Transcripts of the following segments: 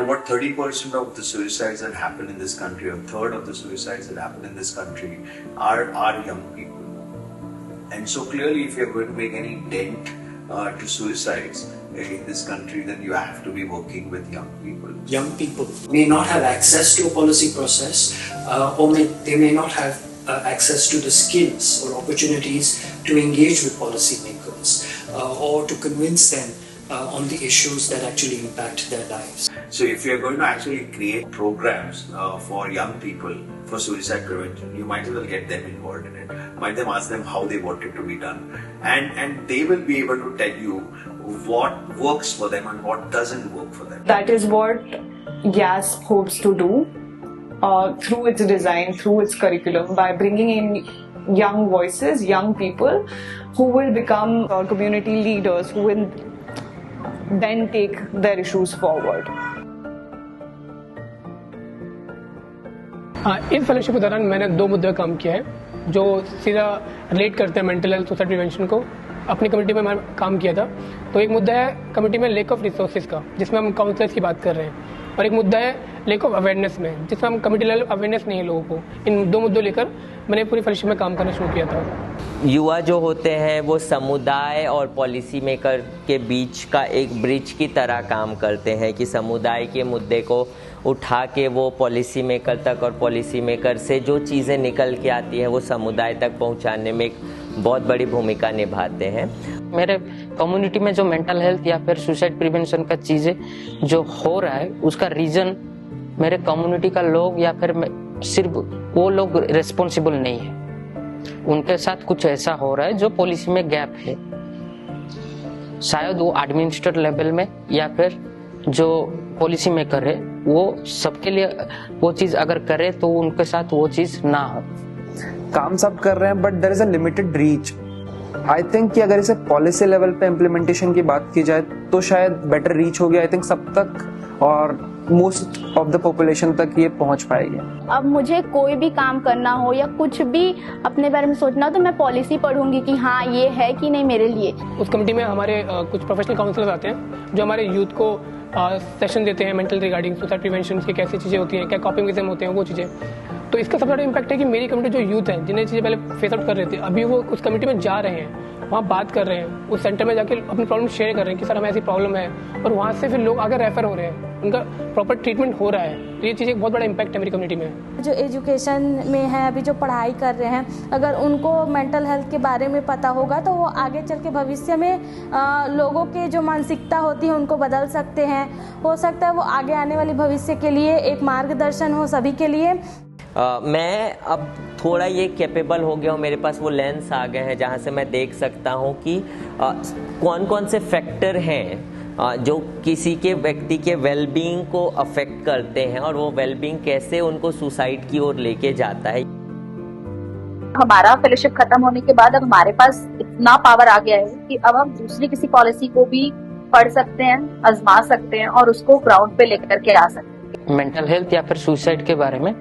What 30% of the suicides that happen in this country, a third of the suicides that happen in this country are young people. And so clearly, if you're going to make any dent to suicides in this country, then you have to be working with young people. Young people may not have access to a policy process, or they may not have access to the skills or opportunities to engage with policymakers or to convince them on the issues that actually impact their lives. So if you're going to actually create programs for young people for suicide prevention, you might as well get them involved in it. Might them ask them how they want it to be done, and they will be able to tell you what works for them and what doesn't work for them. That is what YAS hopes to do through its design, through its curriculum, by bringing in young voices, young people who will become community leaders, who will then take their issues forward. इस fellowship के दौरान मैंने 2 मुद्दों पर काम किया है जो सीधा रिलेट करते हैं मेंटल हेल्थ सुसाइड प्रिवेंशन को। अपनी कम्युनिटी में मैंने काम किया था, तो एक मुद्दा है कम्युनिटी में लैक ऑफ रिसोर्सेज का, जिसमें हम काउंसलर्स की बात कर रहे हैं, और एक मुद्दा है लैक ऑफ अवेयरनेस में, जिसमें हम कम्युनिटी लेवल अवेयरनेस नहीं है लोगों को। इन 2 मुद्दों लेकर मैंने पूरी फेलोशिप में काम करना शुरू किया था। युवा जो होते हैं वो समुदाय और पॉलिसी मेकर के बीच का एक ब्रिज की तरह काम करते हैं कि समुदाय के मुद्दे को उठा के वो पॉलिसी मेकर तक, और पॉलिसी मेकर से जो चीज़ें निकल के आती हैं वो समुदाय तक पहुंचाने में एक बहुत बड़ी भूमिका निभाते हैं। मेरे कम्युनिटी में जो मेंटल हेल्थ या फिर सुसाइड प्रिवेंशन का चीज़ें जो हो रहा है, उसका रीज़न मेरे कम्युनिटी का लोग या फिर सिर्फ वो लोग रिस्पॉन्सिबल नहीं है, उनके साथ कुछ ऐसा हो रहा है जो पॉलिसी में गैप है। शायद वो एडमिनिस्ट्रेटिव लेवल में या फिर जो पॉलिसी मेकर है वो सबके लिए वो चीज अगर करे तो उनके साथ वो चीज ना हो। काम सब कर रहे हैं but there is a limited reach. I think कि अगर इसे पॉलिसी लेवल पे इम्प्लीमेंटेशन की बात की जाए तो शायद बेटर रीच होगी। आई थिंक सब तक और मोस्ट ऑफ द पॉपुलेशन तक ये पहुंच पाएगी। अब मुझे कोई भी काम करना हो या कुछ भी अपने बारे में सोचना हो तो मैं पॉलिसी पढ़ूंगी कि हाँ ये है कि नहीं मेरे लिए। उस कमेटी में हमारे कुछ प्रोफेशनल काउंसलर्स आते हैं जो हमारे यूथ को सेशन देते हैं मेंटल रिगार्डिंग सुसाइड प्रिवेंशन की कैसी चीज़ें होती हैं, क्या कॉपिंग होते हैं वो चीज़ें। तो इसका सबसे बड़ा इम्पैक्ट है कि मेरी कम्युनिटी जो यूथ है जिन्हें चीज़ें पहले फेस आउट कर रहे थे, अभी वो उस कम्युनिटी में जा रहे हैं, वहाँ बात कर रहे हैं, उस सेंटर में जाके अपनी प्रॉब्लम शेयर कर रहे हैं कि सर हमें ऐसी प्रॉब्लम है, और वहाँ से फिर लोग आगे रेफर हो रहे हैं, उनका प्रॉपर ट्रीटमेंट हो रहा है। तो ये चीज़ एक बहुत बड़ा इम्पैक्ट है मेरी कम्युनिटी में। जो एजुकेशन में है, अभी जो पढ़ाई कर रहे हैं, अगर उनको मेंटल हेल्थ के बारे में पता होगा तो वो आगे चल के भविष्य में लोगों के जो मानसिकता होती है उनको बदल सकते हैं। हो सकता है वो आगे आने वाली भविष्य के लिए एक मार्गदर्शन हो सभी के लिए। मैं अब थोड़ा ये कैपेबल हो गया हूँ, मेरे पास वो लेंस आ गए हैं जहाँ से मैं देख सकता हूँ कि कौन कौन से फैक्टर हैं जो किसी के व्यक्ति के वेलबींग को अफेक्ट करते हैं, और वो वेलबींग कैसे उनको सुसाइड की ओर लेके जाता है। हमारा फेलोशिप खत्म होने के बाद अब हमारे पास इतना पावर आ गया है कि अब हम दूसरी किसी पॉलिसी को भी पढ़ सकते हैं, आजमा सकते हैं और उसको ग्राउंड पे लेकर के आ सकते हैं। मेंटल हेल्थ या फिर सुसाइड के बारे में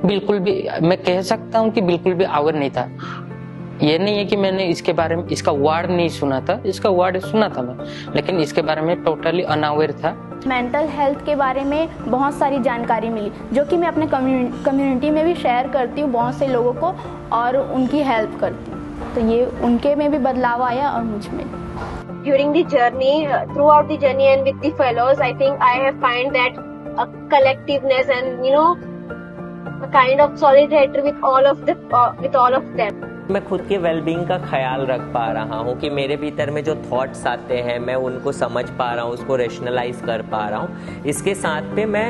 बिल्कुल भी मैं कह सकता हूँ कि बिल्कुल भी अवेयर नहीं था। ये नहीं है कि मैंने इसके बारे में इसका वर्ड नहीं सुना था, इसका वर्ड सुना था मैं, लेकिन इसके बारे में टोटली अनअवेयर था। मेंटल हेल्थ के बारे में बहुत सारी जानकारी मिली जो कि मैं अपने कम्युनिटी में भी शेयर करती हूँ बहुत से लोगों को और उनकी हेल्प करती हूँ, तो ये उनके में भी बदलाव आया और मुझ में। During the journey, throughout the journey and with the fellows, I think I have find that a collectiveness and a kind of solidarity with all of them. मैं खुद के वेलबींग का ख्याल रख पा रहा हूँ कि मेरे भीतर में जो थॉट्स आते हैं मैं उनको समझ पा रहा हूँ, उसको रेशनलाइज कर पा रहा हूँ। इसके साथ पे मैं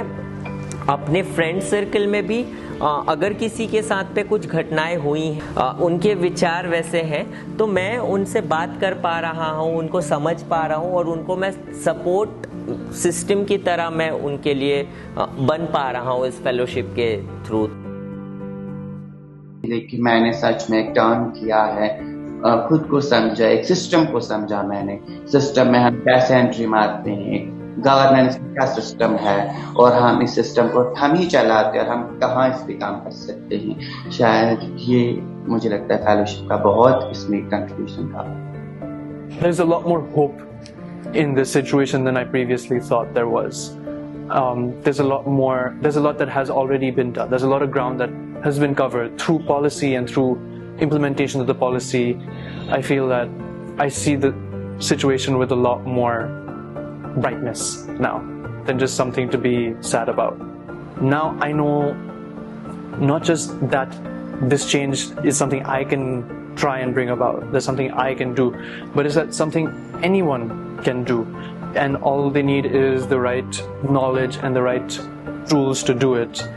अपने फ्रेंड सर्कल में भी अगर किसी के साथ पे कुछ घटनाएं हुई हैं, उनके विचार वैसे हैं, तो मैं उनसे बात कर पा रहा हूँ, उनको समझ पा रहा हूँ, और उनको मैं सपोर्ट सिस्टम की तरह मैं उनके लिए बन पा रहा हूँ इस फेलोशिप के थ्रू। कि मैंने सच में एक टर्न किया है, खुद को समझा, एक सिस्टम को समझा। मैंने सिस्टम में हम कैसे एंट्री मारते हैं, गवर्नेंस का सिस्टम है, और हम इस सिस्टम को हम ही चलाते हैं और हम कहाँ इस पे काम कर सकते हैं। शायद ये मुझे लगता है फेलोशिप का बहुत इसमें कंट्रीब्यूशन था। There's a lot more hope in this situation than I previously thought there was. there's a lot more. There's a lot that has already been done. There's a lot of ground that has been covered through policy and through implementation of the policy. I feel that I see the situation with a lot more brightness now than just something to be sad about. Now I know not just that this change is something I can try and bring about, there's something I can do, but is that something anyone can do, and all they need is the right knowledge and the right tools to do it.